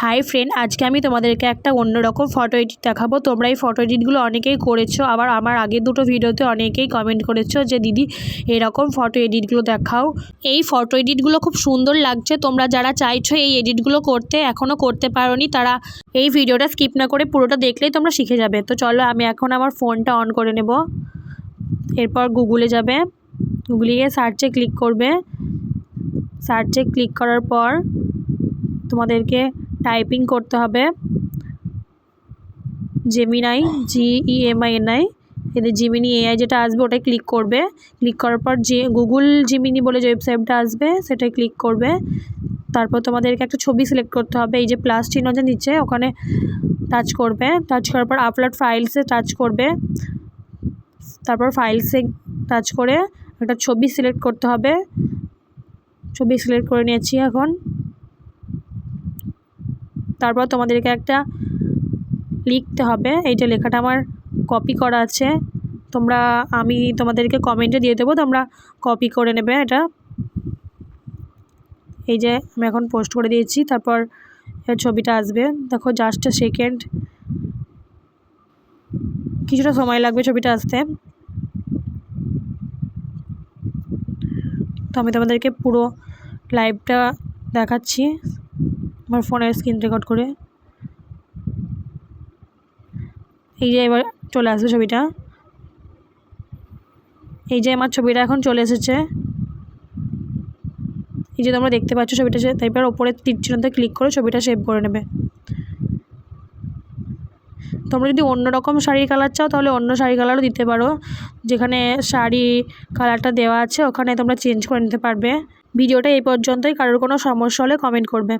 Hi friend, আজকে আমি তোমাদেরকে একটা অন্যরকম ফটো এডিট দেখাবো। তোমরা এই ফটো এডিটগুলো অনেকেই করেছো, আবার আমার আগের দুটো ভিডিওতে অনেকেই কমেন্ট করেছো যে দিদি এরকম ফটো এডিটগুলো দেখাও। এই ফটো এডিটগুলো খুব সুন্দর লাগছে। তোমরা যারা চাইছো এই এডিটগুলো করতে, এখনও করতে পারোনি, তারা এই ভিডিওটা স্কিপ না করে পুরোটা দেখলেই তোমরা শিখে যাবে। তো চলো, আমি এখন আমার ফোনটা অন করে নেব। এরপর গুগলে যাবে, গুগলে গিয়ে সার্চে ক্লিক করবে। সার্চে ক্লিক করার পর তোমাদেরকে টাইপিং করতে হবে জেমিনাই, GEMINI। এদের জিমিনি AI যেটা আসবে ওটাই ক্লিক করবে। ক্লিক করার পর যে গুগল জিমিনি বলে যে ওয়েবসাইটটা আসবে সেটাই ক্লিক করবে। তারপর তোমাদেরকে একটা ছবি সিলেক্ট করতে হবে, এই যে প্লাস চিহ্ন যে নিচে ওখানে টাচ করবে। টাচ করার পর আপলোড ফাইলসে টাচ করবে। তারপর ফাইলসে টাচ করে একটা ছবি সিলেক্ট করতে হবে। ছবি সিলেক্ট করে নিয়েছি এখন। তারপর তোমাদেরকে একটা লিখতে হবে, এইটা লেখাটা আমার কপি করা আছে, আমি তোমাদেরকে কমেন্টে দিয়ে দেবো, তোমরা কপি করে নেবে এটা। এই যে আমি এখন পোস্ট করে দিয়েছি। তারপর ছবিটা আসবে, দেখো জাস্ট এ সেকেন্ড, কিছুটা সময় লাগবে ছবিটা আসতে। তো আমি তোমাদেরকে পুরো লাইভটা দেখাচ্ছি আমার ফোনের স্ক্রিন রেকর্ড করে। এই যে এবার চলে আসবে ছবিটা, এই যে আমার ছবিটা এখন চলে এসেছে। এই যে তোমরা দেখতে পাচ্ছ ছবিটা, তারপর ওপরে তীর চিহ্নতে ক্লিক করে ছবিটা সেভ করে নেবে। তোমরা যদি অন্য রকম শাড়ির কালার চাও তাহলে অন্য শাড়ি কালারও দিতে পারো, যেখানে শাড়ি কালারটা দেওয়া আছে ওখানে তোমরা চেঞ্জ করে নিতে পারবে। ভিডিওটা এই পর্যন্তই, কারোর কোনো সমস্যা হলে কমেন্ট করবে।